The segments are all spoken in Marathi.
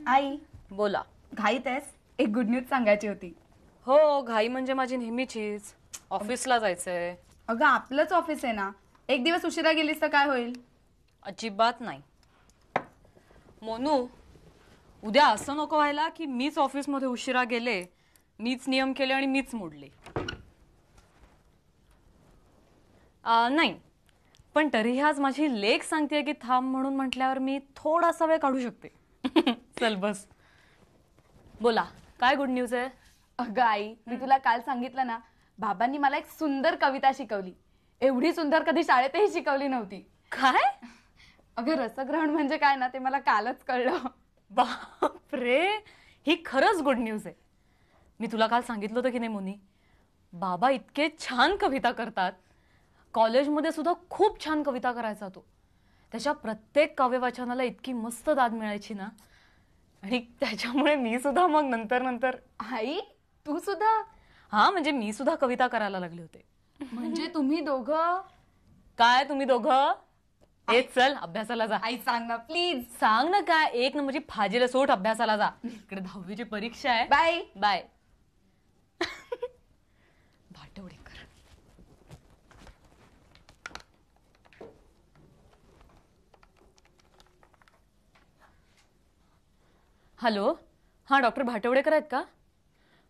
आई बोला. घाईत आहेस? एक गुड न्यूज सांगायची होती. हो, घाई म्हणजे माझी नेहमीचीच. ऑफिसला जायचंय. अगं आपलंच ऑफिस आहे ना, एक दिवस उशिरा गेलीस तर काय होईल? अजिबात नाही. मोनू, उद्या असं नको व्हायला की मीच ऑफिसमध्ये उशिरा गेले, मीच नियम केले आणि मीच मोडले. नाही, पण तरीही आज माझी लेक सांगतेय की थांब म्हणून म्हटल्यावर मी थोडासा वेळ काढू शकते. चल बस. बोला, काय गुड न्यूज आहे? अगं आई, मी तुला काल सांगितलं ना, बाबांनी मला एक सुंदर कविता शिकवली. एवढी सुंदर कधी शाळेतही शिकवली नव्हती. काय? अगं रसग्रहण म्हणजे काय ना ते मला कालच कळलं. बापरे, ही खरंच गुड न्यूज आहे. मी तुला काल सांगितलं होतं की नाही मोनी, बाबा इतके छान कविता करतात. कॉलेजमध्ये सुद्धा खूप छान कविता करायचा तो. त्याच्या प्रत्येक काव्यवाचनाला इतकी मस्त दाद मिळायची ना, आणि त्याच्यामुळे मी सुद्धा मग नंतर नंतर. आई तू सुद्धा? हा, म्हणजे मी सुद्धा कविता करायला लागले होते. म्हणजे तुम्ही दोघं? काय तुम्ही दोघं? ए चल अभ्यासाला जा. आई सांग ना प्लीज. सांग ना काय, एक नंबरची फाजीला सोट, अभ्यासाला जा. इकडे 10वीची परीक्षा आहे. Bye bye. भाटवडेकर. हॅलो, हां डॉक्टर भाटवडेकर आहेत का?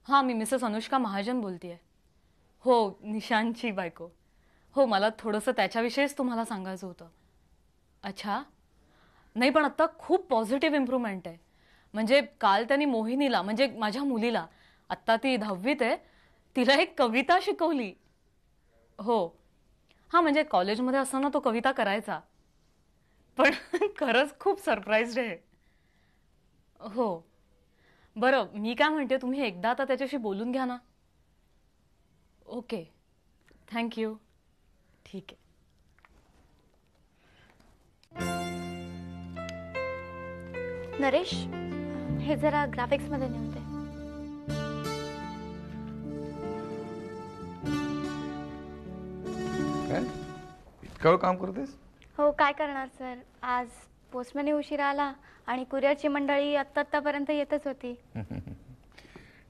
हां, मी मिसेस अनुष्का महाजन बोलतेय. हो, निशांतची बायको. हो, मला थोडंसं त्याच्याविषयीच तुम्हाला सांगायचं होतं. अच्छा, नाही पण आत्ता खूप पॉझिटिव्ह इम्प्रूव्हमेंट आहे. म्हणजे काल त्यांनी मोहिनीला, म्हणजे माझ्या मुलीला, आत्ता ती 10वीत आहे, तिला एक कविता शिकवली. हो हां, म्हणजे कॉलेजमध्ये असताना तो कविता करायचा. पण खरंच खूप सरप्राईज्ड आहे. हो बरं, मी काय म्हणते, तुम्ही एकदा आता त्याच्याशी बोलून घ्या ना. Okay, thank you. ठीक आहे. नरेश, हे जरा ग्राफिक्स मध्ये नेऊन दे. काय इतका वेळ काम करतेस? हो, काय करणार सर, आज पोस्टमॅन उशिरा आला आणि कुरिअरची मंडळी आत्तापर्यंत येतच होती.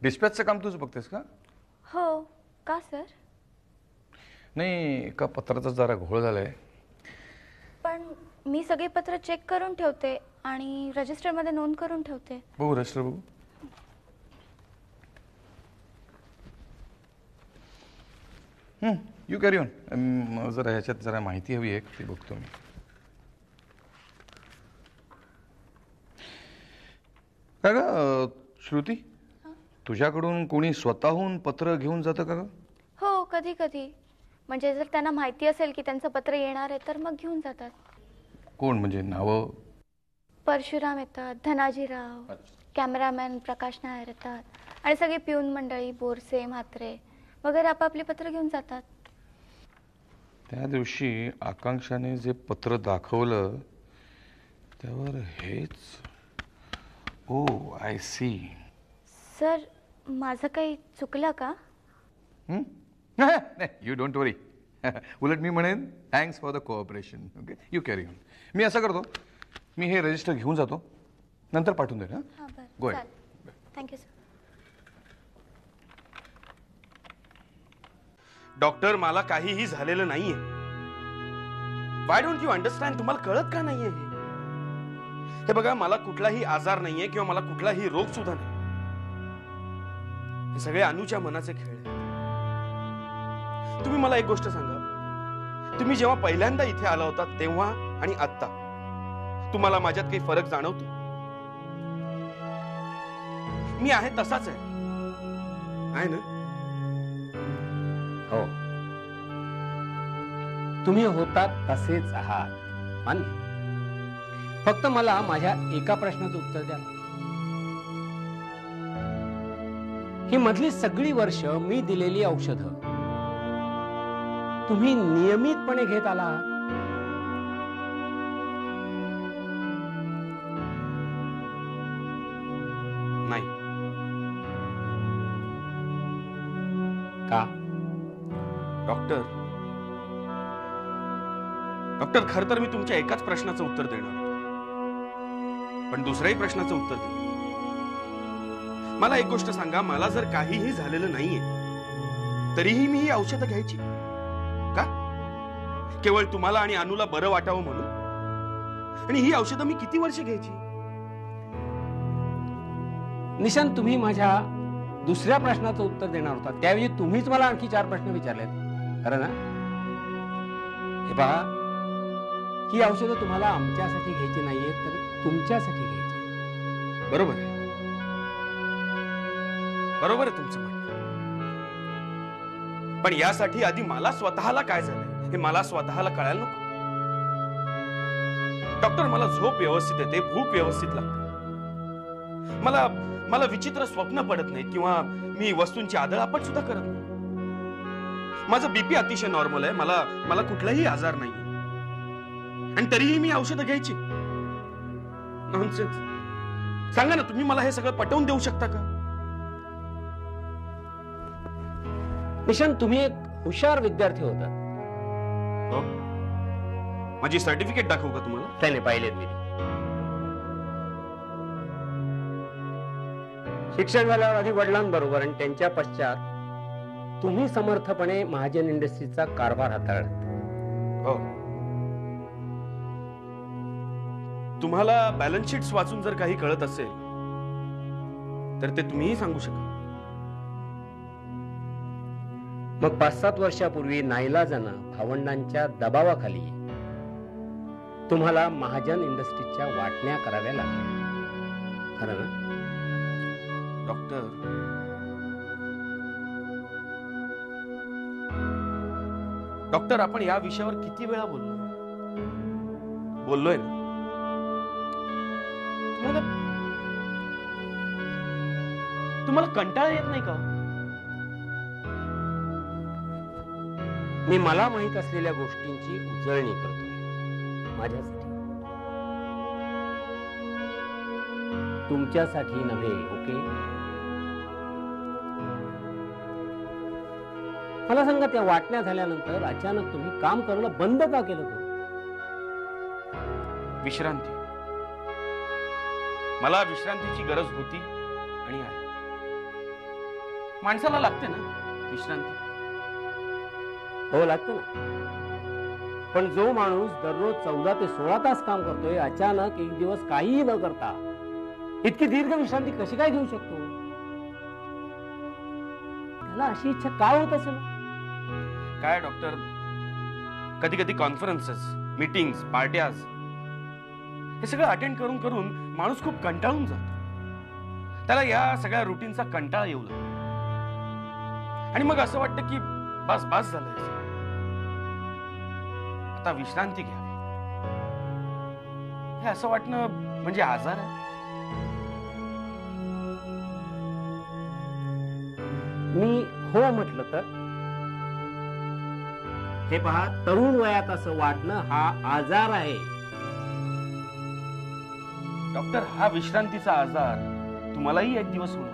डिस्पॅचचं काम तूच बघतेस का? हो, का सर? नाही, एका पत्राचा जरा घोळ झालाय. पण मी सगळे पत्र चेक करून ठेवते आणि रजिस्टरमध्ये नोंद करून ठेवते. बघू रजिस्टर बघू. You carry on. जरा ह्याच्यात जरा माहिती हवी आहे, ती बघतो मी. काय ग श्रुती, तुझ्याकडून कोणी स्वतःहून पत्र घेऊन जातं का ग? हो, कधी कधी. म्हणजे जर त्यांना माहिती असेल की त्यांचं पत्र येणार आहे तर मग घेऊन जातात. कोण, म्हणजे नावं? परशुराम येतात, धनाजीराव, कॅमेरामॅन प्रकाश नायर येतात, आणि सगळे पिऊन मंडळी, बोरसे, म्हात्रे वगैरे आपापली पत्र घेऊन जातात. त्या दिवशी आकांक्षाने जे पत्र दाखवलं त्यावर हेच. ओ आय सी. सर, माझं काही चुकलं का? You don't worry. उलट मी म्हणेन thanks for the cooperation. Okay, you carry on. मी असं करतो, मी हे रजिस्टर घेऊन जातो, नंतर पाठवून देईन. हां बरं, go ahead. Thank you sir. Doctor, मला काहीही झालेलं नाहीये. Why don't you understand? तुम्हाला कळत का नाहीये हे बघा, मला कुठलाही आजार नाहीये किंवा मला कुठलाही रोग सुद्धा नाही. हे सगळे अनुच्या मनाचे खेळ आहेत. तुम्ही मला एक गोष्ट सांगा, तुम्ही जेव्हा पहिल्यांदा इथे आला होता तेव्हा आणि आत्ता तुम्हाला माझ्यात काही फरक जाणवतो? मी आहे तसाच आहे ना? हो, तुम्ही होतात तसेच आहात, मान्य. फक्त मला माझ्या एका प्रश्नाचं उत्तर द्या. ही मधली सगळी वर्ष मी दिलेली औषधं तुम्ही नियमितपणे घेत आला? नाही. का? डॉक्टर, खर तर मी तुमच्या एकाच प्रश्नाचं उत्तर देणार होतो. पण दुसऱ्याही प्रश्नाचं उत्तर दे. मला एक गोष्ट सांगा, मला जर काहीही झालेलं नाहीये तरीही मी ही औषधं घ्यायची का? केवळ तुम्हाला आणि अनुला बरं वाटावं म्हणून? आणि ही औषधं मी किती वर्ष घ्यायची? निशांत, तुम्ही माझ्या दुसऱ्या प्रश्नाचं उत्तर देणार होता, त्याऐवजी तुम्हीच मला आणखी 4 प्रश्न विचारलेत, खरं ना? हे पहा, ही औषधं तुम्हाला आमच्यासाठी घ्यायची नाहीये, तर तुमच्यासाठी घ्यायची. बरोबर आहे, बरोबर आहे तुमचं म्हणणं. पण यासाठी आधी मला स्वतःला काय झालंय हे मला स्वतःला कळायला नको. डॉक्टर, मला झोप व्यवस्थित येते, भूक व्यवस्थित लागते, मला विचित्र स्वप्न पडत नाहीत किंवा मी वस्तूंची आदळआपट सुद्धा करत नाही. माझं बीपी अतिशय नॉर्मल आहे, मला कुठलाही आजार नाही, आणि तरीही मी औषधं घ्यायची. नॉनसेन्स. सांगा ना, तुम्ही मला हे सगळं पटवून देऊ शकता का? निशांत, तुम्ही एक हुशार विद्यार्थी होता. हो, माझी सर्टिफिकेट दाखवू का तुम्हाला? त्याने पाहिलेत मी. शिक्षण झाल्यावर आधी वडिलांबरोबर आणि त्यांच्या पश्चात तुम्ही समर्थपणे महाजन इंडस्ट्रीजचा कारभार हाताळला. हो. तुम्हाला बॅलन्स शीट्स वाचून जर काही कळत असेल तर ते तुम्हीही सांगू शकाल. मग 5-7 वर्षापूर्वी नाईलाजानं भावंडांच्या दबावाखाली तुम्हाला महाजन इंडस्ट्रीजच्या वाटण्या कराव्या लागल्या, खरं ना? डॉक्टर, आपण या विषयावर किती वेळा बोललोय ना? तुम्हाला कंटाळा येत नाही का? मी मला माहित असलेल्या गोष्टींची उजळणी करतोय माझ्यासाठी, तुमच्यासाठी नव्हे. ओके, मला सांगा, त्या वाटण्या झाल्यानंतर अचानक तुम्ही काम करणं बंद का केलं? विश्रांती. मला विश्रांतीची गरज होती आणि आहे. माणसाला लागते ना विश्रांती. हो, लागतं ना. पण जो माणूस दररोज 14 ते 16 तास काम करतोय, अचानक एक दिवस काहीही न करता इतकी दीर्घ विश्रांती कशी काय घेऊ शकतो? त्याला अशी इच्छा काय होत असेल? काय डॉक्टर, कधी कधी कॉन्फरन्सेस, मीटिंग्स, पार्ट्याज हे सगळं अटेंड करून करून माणूस खूप कंटाळून जातो. त्याला या सगळ्या रुटीनचा कंटाळा येऊ लागतो आणि मग असं वाटतं की बस बस झालंय, आता विश्रांती घ्यावी. हे असं वाटणं म्हणजे आजार आहे? मी हो म्हटलं तर? हे पहा, तरुण वयात असं वाटणं हा आजार आहे. डॉक्टर, हा विश्रांतीचा आजार तुम्हालाही एक दिवस होणार.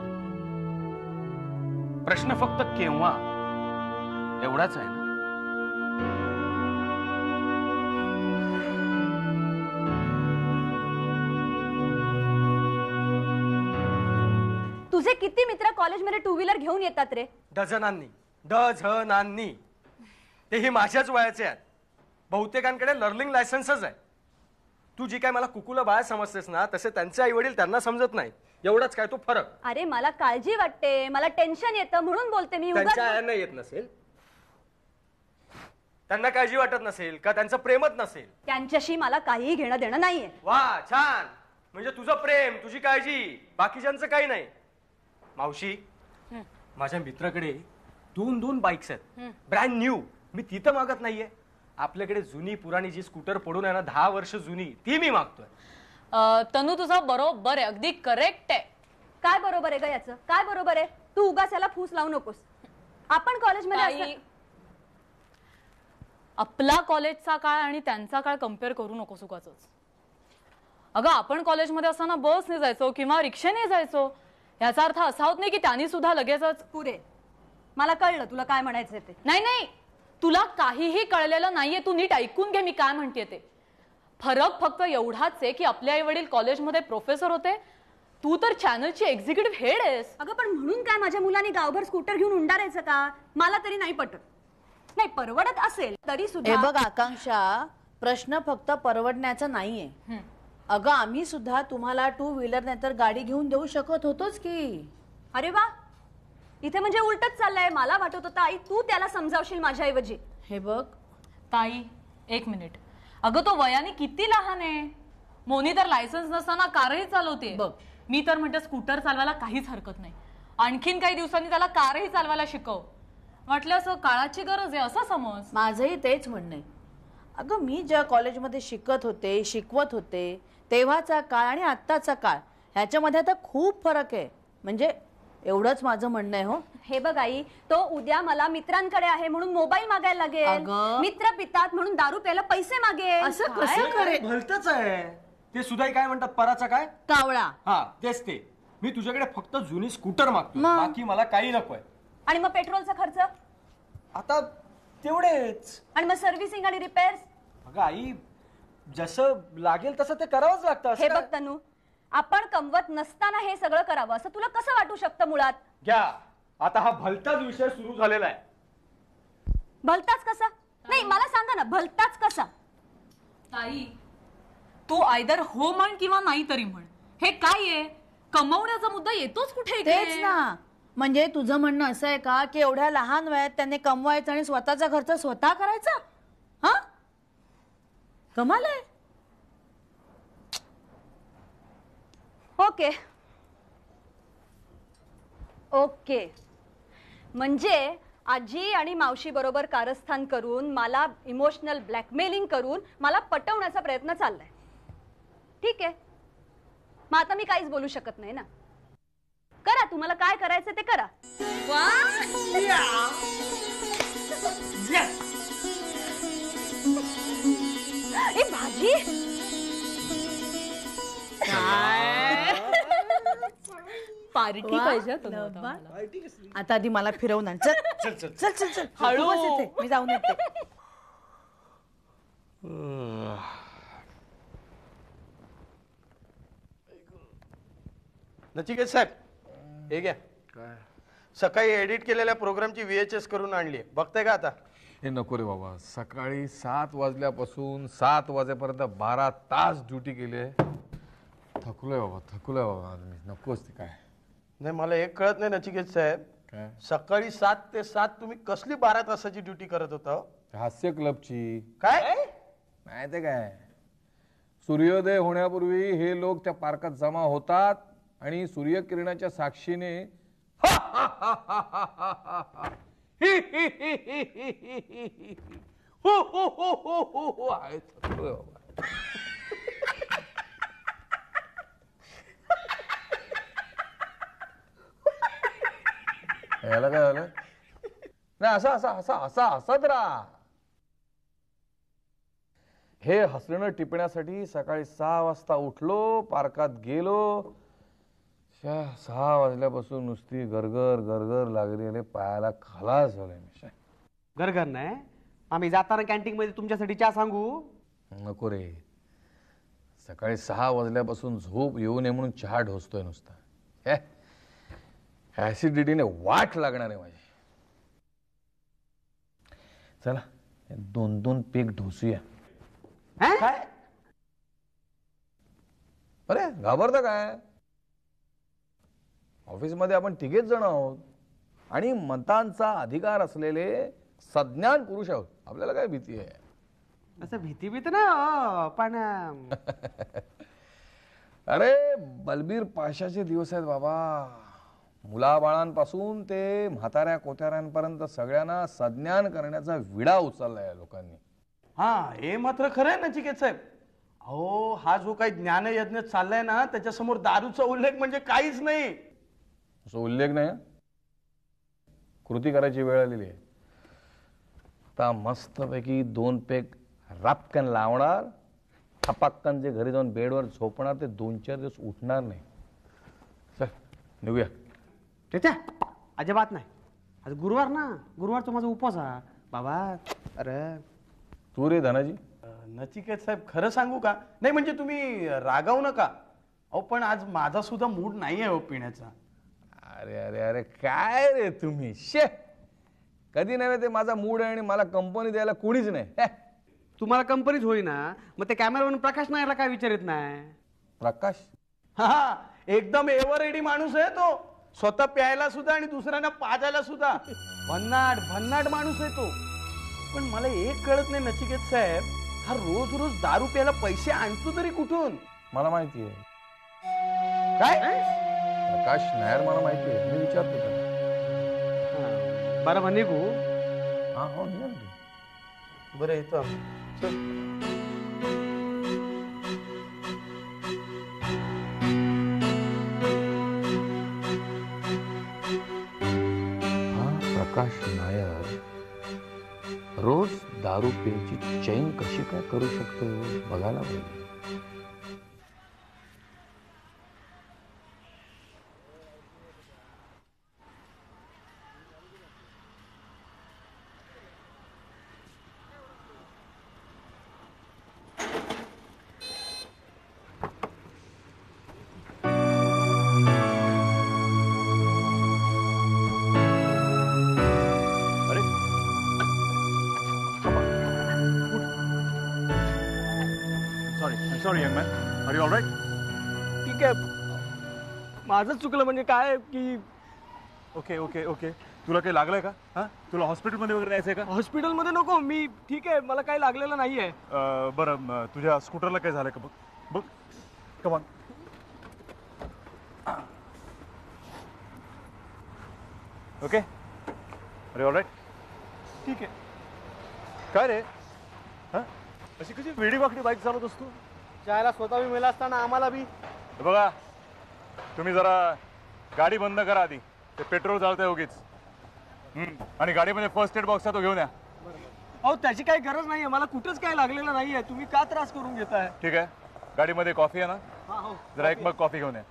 प्रश्न फक्त केव्हा एवढाच आहे ना? तुझे किती मित्र कॉलेजमध्ये 2 व्हीलर घेऊन येतात रे? डझनांनी. तेही माझ्याच वयाचे आहेत. बहुतेकांकडे लर्निंग लायसन्सच आहे. तू जी काय मला कुकुला बाळ समजतेस ना, तसे त्यांचे आई वडील त्यांना समजत नाही. एवढाच काय तो फरक. अरे मला काळजी वाटते, मला टेन्शन येतं म्हणून बोलते मी. त्यांच्या आयांना येत नसेल, त्यांना काळजी वाटत नसेल का त्यांचं प्रेमच नसेल? त्यांच्याशी मला काहीही घेणं देणं नाहीये. वा, छान. म्हणजे तुझं प्रेम, तुझी काळजी, बाकीच्यांचं काही नाही. मावशी, माझ्या मित्राकडे 2 बाईक्स आहेत, ब्रँड न्यू. मी तिथं मागत नाहीये. आपल्याकडे जुनी पुराणी जी स्कूटर पडून आहे ना, 10 वर्ष जुनी, ती मी मागतोय. तनू, तुझं बरोबर आहे, अगदी करेक्ट आहे. काय बरोबर आहे ग याचं? काय बरोबर आहे? तू उगाच याला फूस लावू नकोस. आपण कॉलेजमध्ये आपला कॉलेजचा काळ आणि त्यांचा काळ कम्पेअर करू नकोस उगाच. अगं, आपण कॉलेजमध्ये असताना बसने जायचो किंवा रिक्षाने जायचो. याचा अर्थ असा होत नाही की त्यांनी सुद्धा लगेचच. पुरे, मला कळलं तुला काय म्हणायचंय ते. नाही, तुला काहीही कळलेलं नाहीये. तू नीट ऐकून घे मी काय म्हणते ते. फरक फक्त एवढाच आहे की आपले आई वडील कॉलेजमध्ये प्रोफेसर होते, तू तर चॅनलची एक्झिक्युटिव्ह हेड आहेस. अगं पण म्हणून काय माझ्या मुलाने गावभर स्कूटर घेऊन उंडारायचं का? मला तरी नाही पटत. नाही परवडत असेल तरी हे सुद्धा. बघ आकांक्षा, प्रश्न फक्त परवडण्याचा नाहीये. अगं आम्ही सुद्धा तुम्हाला 2 व्हीलर नाहीतर गाडी घेऊन देऊ शकत होतोच की. अरे वा, इथे म्हणजे उलटच चाललंय. मला वाटत होतं आई तू त्याला समजावशील माझ्या ऐवजी. हे बघ ताई 1 मिनिट. अगं तो वयाने किती लहान आहे. मोनी तर लायसन्स नसताना कारही चालवते. बघ. मी तर म्हणते स्कूटर चालवायला काहीच हरकत नाही. आणखीन काही दिवसांनी त्याला कारही चालवायला शिकव. म्हटलं असं काळाची गरज आहे असं समज. माझंही तेच म्हणणं आहे. अगं मी ज्या कॉलेजमध्ये शिकत होते, शिकवत होते, तेव्हाचा काळ आणि आत्ताचा काळ ह्याच्यामध्ये आता खूप फरक आहे. म्हणजे एवढंच माझं म्हणणं आहे. हो हे बघ आई, तो उद्या मला मित्रांकडे आहे म्हणून मोबाईल मागायला लागेल. अगं. मित्र पितात म्हणून दारू प्यायला पैसे मागेल. असं कसं करे. भलतच आहे ते. सुद्धा काय म्हणतात पराचा काय? कावळा. हा तेच ते. मी तुझ्याकडे फक्त जुनी स्कूटर मागतो, बाकी मला काही नकोय. आणि मग पेट्रोलचा खर्च आता तेवढेच. आणि मग सर्व्हिसिंग आणि रिपेअर्स. अगं आई, जसं लागेल तसं ते करावंच लागतं. असं हे काय? बघ तनू, आपण कमवत नसताना हे सगळं करावं असं तुला कसं वाटू शकतं मुळात? घ्या, आता हा भलताच विषय सुरू झालेला आहे. भलताच कसा? नाही मला सांगा ना, भलताच कसा? ताई तू आयदर हो म्हण किंवा नाही तरी म्हण. हे काय आहे? कमवण्याचा मुद्दा येतोच कुठे इकडे? तेच ना. म्हणजे तुझं म्हणणं असं आहे का की एवढ्या लहान वयात त्यांनी कमवायचं आणि स्वतःचा खर्च स्वतः करायचा? हा कमाल आहे. ओके ओके, म्हणजे आजी आणि मावशी बरोबर कारस्थान करून मला इमोशनल ब्लॅकमेलिंग करून मला पटवण्याचा प्रयत्न चाललाय. ठीक आहे, मग आता मी काहीच बोलू शकत नाही ना. करा, तुम्हाला काय करायचं ते करा. ए भाजी, पार्टी पाहिजे आता आधी मला फिरवून आण. चल चल चल चल चल. हळू. बस इथे, मी जाऊन येते. नचिकेत साहेब, हे घ्या. सकाळी एडिट केलेल्या प्रोग्रामची VHS करून आणली, बघताय का आता? हे नको रे बाबा. सकाळी 7 वाजल्यापासून 7 वाजेपर्यंत 12 तास ड्युटी केली आहे. थकलोय बाबा, थकलोय बाबा. मी नकोच ते काय. नाही, मला एक कळत नाही नचिकेत साहेब, काय सकाळी 7 ते 7 तुम्ही कसली 12 तासाची ड्युटी करत होता? हास्य क्लबची. काय नाही ते काय, सूर्योदय होण्यापूर्वी हे लोक त्या पार्कात जमा होतात आणि सूर्यकिरणाच्या साक्षीने आहे. थकलोय बाबा. याला काय झालं? नाही, असं असं असं असं हसत राहा. हे हसणं टिपण्यासाठी सकाळी 6 वाजता उठलो, पार्कात गेलो. 6 वाजल्यापासून नुसती गरगर गरगर लागली. पायाला खलास झालाय. गरगर नाही. आम्ही जाताना कॅन्टीन मध्ये तुमच्यासाठी चहा सांगू? नको रे. सकाळी 6 वाजल्यापासून झोप येऊ नये म्हणून चहा ढोसतोय नुसता. ऍसिडिटीने वाट लागणार आहे माझी. चला 2-2 पेग ढोसूया. काय? अरे घाबरता काय? ऑफिसमध्ये आपण 3घेच जण आहोत आणि मतांचा अधिकार असलेले सज्ञान पुरुष आहोत. आपल्याला काय भीती आहे? असं भीती ना, पण अरे बलबीर पाशाचे दिवस आहेत बाबा. मुलाबाळांपासून ते म्हाताऱ्या कोत्याऱ्यांपर्यंत सगळ्यांना सज्ञान करण्याचा विडा उचललाय या लोकांनी. हा, हे मात्र खरं आहे नचिकेत साहेब. अहो, हा जो काही ज्ञानयज्ञ चाललाय ना, त्याच्यासमोर दारूचा उल्लेख म्हणजे काहीच नाही. असं उल्लेख नाही, कृती करायची वेळ आलेली आहे. आता मस्तपैकी 2 पेग रापकन लावणार, थपाक्कन जे घरी जाऊन बेडवर झोपणार, ते 2-4 दिवस उठणार नाही. चल निघूया. त्याच्या अजिबात नाही. आज गुरुवार ना, गुरुवारचा माझा उपवास आहे बाबा. अरे तू रे धनाजी, नचिकेत साहेब खरं सांगू का? नाही म्हणजे तुम्ही रागावू नका. अहो पण आज माझा सुद्धा मूड नाही आहे हो पिण्याचा. अरे अरे अरे काय रे तुम्ही शे, कधी नव्हे ते माझा मूड आहे आणि मला कंपनी द्यायला कोणीच नाही. हे. तुम्हाला कंपनीच होईना, मग ते कॅमेरामॅन प्रकाश नायरला काय विचारित नाही? प्रकाश हा एकदम एव्हर रेडी माणूस आहे तो. स्वतः प्यायला सुद्धा आणि दुसऱ्यांना पाजायला सुद्धा भन्नाट भन्नाट माणूस आहे तो. पण मला एक कळत नाही नचिकेत साहेब, हा रोज रोज दारू प्यायला पैसे आणतो तरी कुठून? मला माहिती आहे. काय प्रकाश नायर मला माहिती आहे, मी विचारतो त्याला. बरं म्हणे गो. हा हो निघा ना. बरं येतो. चल. हा प्रकाश नायर रोज दारू प्यायची चैन कशी काय करू शकतो बघायला पाहिजे. Sorry young man, are you alright? ठीक आहे, माझं चुकलं म्हणजे काय की. ओके ओके ओके, तुला काही लागलंय का? हा, तुला हॉस्पिटलमध्ये वगैरे जायचंय का? हॉस्पिटलमध्ये नको, मी ठीक आहे, मला काही लागलेलं नाहीये. बरं, तुझ्या स्कूटरला काय झालं का बघ. बघ, कमान. ओके, अरे ऑलराइट, ठीक आहे. काय रे, हा अशी कशी वेडी वाकडी बाईक चालवत असतो? जायला स्वतः बी मेला असताना आम्हाला बी. हे बघा, तुम्ही जरा गाडी बंद करा आधी, ते पेट्रोल जाळतंय उगीच. आणि गाडीमध्ये फर्स्ट एड बॉक्स आहे तो घेऊन या. अहो त्याची काही गरज नाहीये, मला कुठंच काही लागलेलं नाहीये, तुम्ही का त्रास करून घेताय? ठीक आहे, गाडीमध्ये कॉफी आहे ना, हा हो. जरा एक मग कॉफी घेऊन या.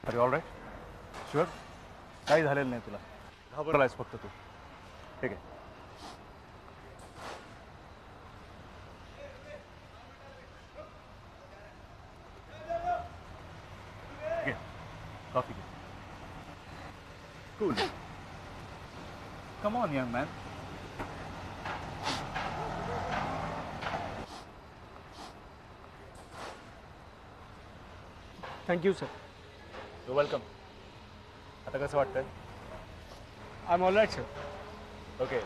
अरे ऑलराईट, शुअर, काही झालेलं नाही तुला, घाबरलायस फक्त तू. ठीक आहे. Coffee. Cool. Come on, young man. Thank you sir. You're welcome. आता कसं वाटतंय? I am alright sir. Okay,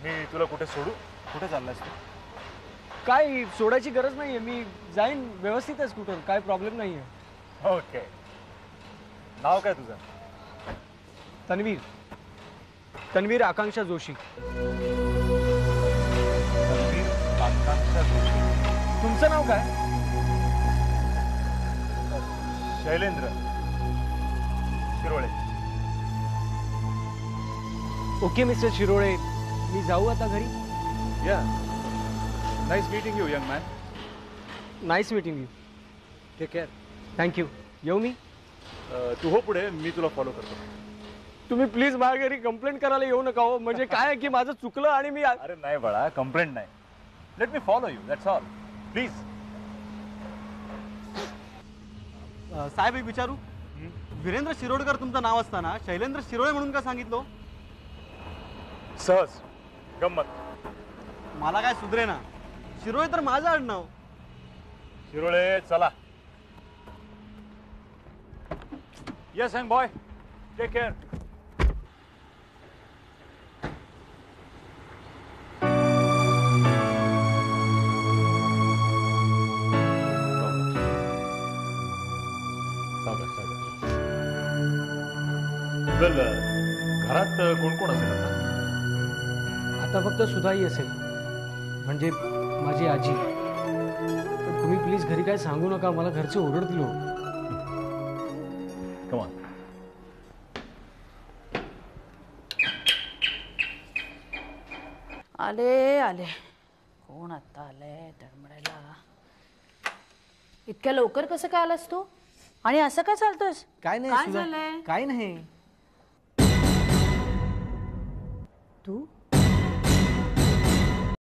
मी तुला कुठे सोडू? कुठे चाललायस तू? काय सोडायची गरज नाहीये, मी जाईन व्यवस्थित आहे स्कूटर, काय प्रॉब्लेम नाहीये. ओके. नाव काय तुझं? तन्वीर. तन्वीर आकांक्षा जोशी. तन्वीर आकांक्षा जोशी. तुमचं नाव काय? शैलेंद्र शिरोळे. ओके मिस्टर शिरोळे, मी जाऊ आता घरी. या, nice meeting you young man. Nice meeting you. Take care. Thank you. येऊ मी? तू हो पुढे, मी तुला फॉलो करतो. तुम्ही प्लीज माझ्या घरी कंप्लेंट करायला येऊ नका हो, म्हणजे काय आहे की माझं चुकलं आणि मी. अरे नाही बाळा, कंप्लेंट नाही. Let me follow you, that's all. Please. साहेब एक विचारू, वीरेंद्र शिरोडकर तुमचं नाव असताना शैलेंद्र शिरोळे म्हणून का सांगितलं? सहज गंमत. मला काय सुधरे ना, शिरोळे तर माझं आडनाव. शिरोळे चला. Yes young boy, take care. Well, घरात कोण कोण असेल आता? आता फक्त सुधाई असेल, म्हणजे माझी आजी. पण तुम्ही प्लीज घरी काय सांगू नका, मला घरचे ओरडतील हो. Come on. आले आले. कोण आता आलंय तळमळायला? इतक्या लवकर कसं काय आलास तू? आणि असं काय चालतोस? काय नाही काय सुधा, झालंय? काय नाही. तू